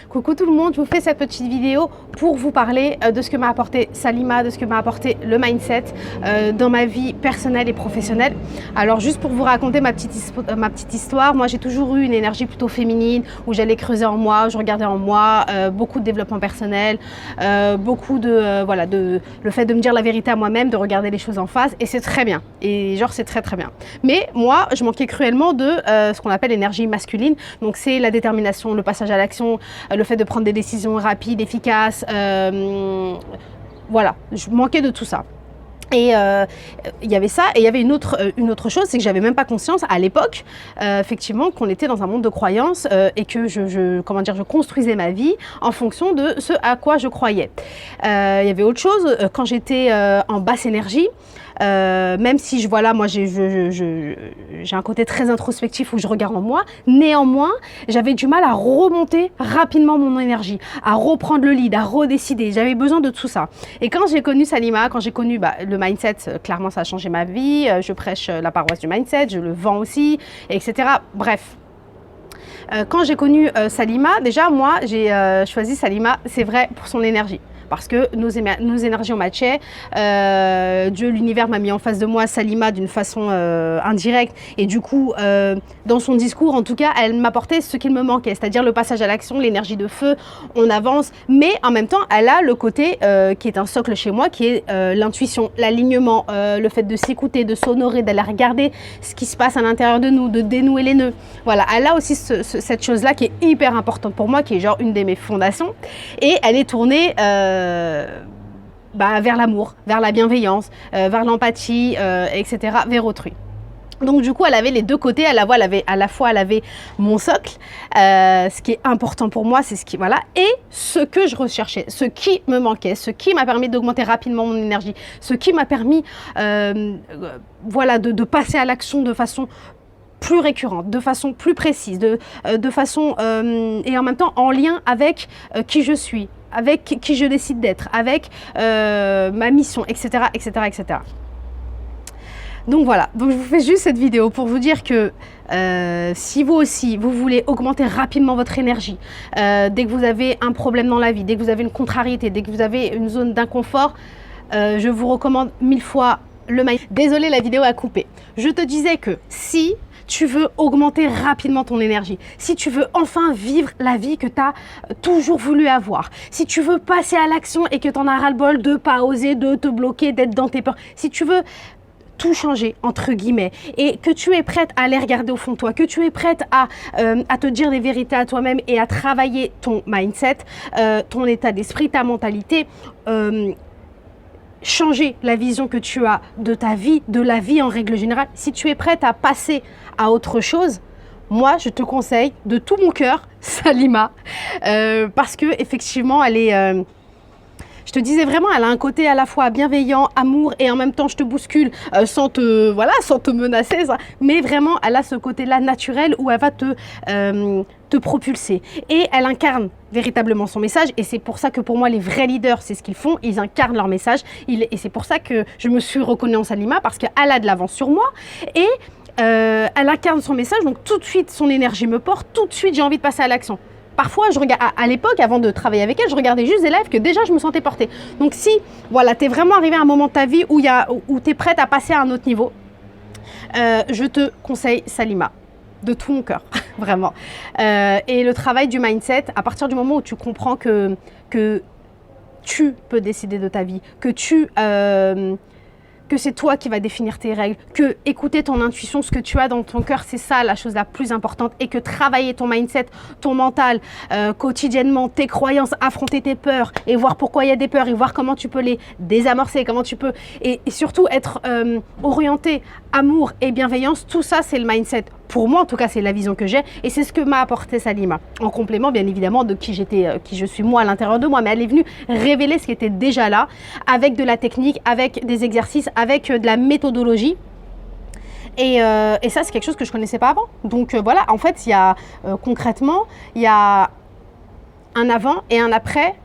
Coucou tout le monde, je vous fais cette petite vidéo pour vous parler de ce que m'a apporté Salima, de ce que m'a apporté le mindset dans ma vie personnelle et professionnelle. Alors juste pour vous raconter ma petite histoire, moi j'ai toujours eu une énergie plutôt féminine où j'allais creuser en moi, je regardais en moi, beaucoup de développement personnel, beaucoup de le fait de me dire la vérité à moi-même, de regarder les choses en face, et c'est très bien, et genre c'est très bien. Mais moi je manquais cruellement de ce qu'on appelle l'énergie masculine, donc c'est la détermination, le passage à l'action, le fait de prendre des décisions rapides, efficaces, voilà, je manquais de tout ça. Et il y avait ça, et il y avait une autre chose, c'est que j'avais même pas conscience à l'époque, effectivement, qu'on était dans un monde de croyances et que je construisais ma vie en fonction de ce à quoi je croyais. Il y avait autre chose, quand j'étais en basse énergie, même si moi j'ai un côté très introspectif où je regarde en moi, néanmoins j'avais du mal à remonter rapidement mon énergie, à reprendre le lead, à redécider. J'avais besoin de tout ça. Et quand j'ai connu Salima, quand j'ai connu le mindset, clairement ça a changé ma vie. Je prêche la paroisse du mindset, je le vends aussi, etc. Bref. Quand j'ai connu Salima, déjà moi j'ai choisi Salima, c'est vrai, pour son énergie. Parce que nos énergies ont matché. Dieu, l'univers m'a mis en face de moi Salima d'une façon indirecte. Et du coup, dans son discours, en tout cas, elle m'apportait ce qu'il me manquait, c'est-à-dire le passage à l'action, l'énergie de feu, on avance. Mais en même temps, elle a le côté qui est un socle chez moi, qui est l'intuition, l'alignement, le fait de s'écouter, de s'honorer, d'aller regarder ce qui se passe à l'intérieur de nous, de dénouer les nœuds. Voilà, elle a aussi cette chose-là qui est hyper importante pour moi, qui est genre une de mes fondations. Et elle est tournée vers l'amour, vers la bienveillance, vers l'empathie, etc., vers autrui. Donc du coup, elle avait les deux côtés. À la fois, elle avait mon socle, ce qui est important pour moi, c'est et ce que je recherchais, ce qui me manquait, ce qui m'a permis d'augmenter rapidement mon énergie, ce qui m'a permis, de passer à l'action de façon plus récurrente, de façon plus précise, de façon et en même temps en lien avec qui je suis, avec qui je décide d'être, avec ma mission, etc., etc., etc. Donc voilà, donc je vous fais juste cette vidéo pour vous dire que si vous aussi, vous voulez augmenter rapidement votre énergie, dès que vous avez un problème dans la vie, dès que vous avez une contrariété, dès que vous avez une zone d'inconfort, je vous recommande 1000 fois le mindset. Désolée, la vidéo a coupé. Je te disais que si tu veux augmenter rapidement ton énergie, si tu veux enfin vivre la vie que tu as toujours voulu avoir, si tu veux passer à l'action et que tu en as ras-le-bol de pas oser, de te bloquer, d'être dans tes peurs, si tu veux tout changer, entre guillemets, et que tu es prête à aller regarder au fond de toi, que tu es prête à te dire des vérités à toi-même et à travailler ton mindset, ton état d'esprit, ta mentalité, changer la vision que tu as de ta vie, de la vie en règle générale, si tu es prête à passer à autre chose, moi je te conseille de tout mon cœur Salima, parce que effectivement elle est je te disais vraiment, elle a un côté à la fois bienveillant, amour, et en même temps je te bouscule sans te menacer, ça. Mais vraiment elle a ce côté-là naturel où elle va te propulser. Et elle incarne véritablement son message, et c'est pour ça que pour moi les vrais leaders, c'est ce qu'ils font, ils incarnent leur message. Et c'est pour ça que je me suis reconnue en Salima, parce qu'elle a de l'avance sur moi, et elle incarne son message, donc tout de suite son énergie me porte, tout de suite j'ai envie de passer à l'action. Parfois, à l'époque, avant de travailler avec elle, je regardais juste des lives que déjà je me sentais portée. Donc si, tu es vraiment arrivé à un moment de ta vie où tu es prête à passer à un autre niveau, je te conseille Salima, de tout mon cœur, vraiment. Et le travail du mindset, à partir du moment où tu comprends que tu peux décider de ta vie, que c'est toi qui vas définir tes règles, que écouter ton intuition, ce que tu as dans ton cœur, c'est ça la chose la plus importante, et que travailler ton mindset, ton mental, quotidiennement, tes croyances, affronter tes peurs et voir pourquoi il y a des peurs et voir comment tu peux les désamorcer, comment tu peux, et surtout être orienté amour et bienveillance, tout ça c'est le mindset. Pour moi en tout cas c'est la vision que j'ai, et c'est ce que m'a apporté Salima, en complément bien évidemment de qui je suis moi à l'intérieur de moi, mais elle est venue révéler ce qui était déjà là, avec de la technique, avec des exercices, avec de la méthodologie. Et ça c'est quelque chose que je connaissais pas avant. Donc voilà, en fait il y a concrètement il y a un avant et un après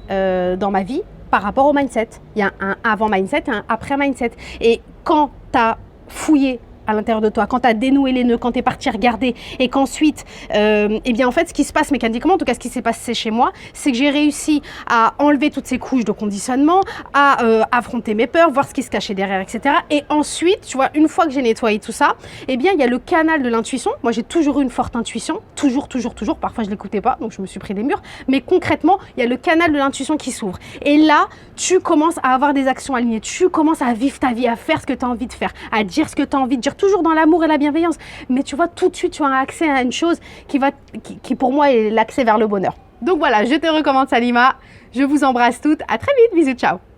dans ma vie par rapport au mindset. Il y a un avant mindset et un après mindset, et quand tu as fouillé à l'intérieur de toi, quand tu as dénoué les nœuds, quand tu es parti regarder et qu'ensuite, eh bien en fait, ce qui se passe mécaniquement, en tout cas ce qui s'est passé chez moi, c'est que j'ai réussi à enlever toutes ces couches de conditionnement, à affronter mes peurs, voir ce qui se cachait derrière, etc. Et ensuite, tu vois, une fois que j'ai nettoyé tout ça, eh bien il y a le canal de l'intuition. Moi, j'ai toujours eu une forte intuition, toujours. Parfois, je l'écoutais pas, donc je me suis pris des murs. Mais concrètement, il y a le canal de l'intuition qui s'ouvre. Et là, tu commences à avoir des actions alignées, tu commences à vivre ta vie, à faire ce que tu as envie de faire, à dire ce que tu as envie de dire, toujours dans l'amour et la bienveillance. Mais tu vois, tout de suite, tu as accès à une chose qui pour moi est l'accès vers le bonheur. Donc voilà, je te recommande Salima. Je vous embrasse toutes. À très vite. Bisous, ciao.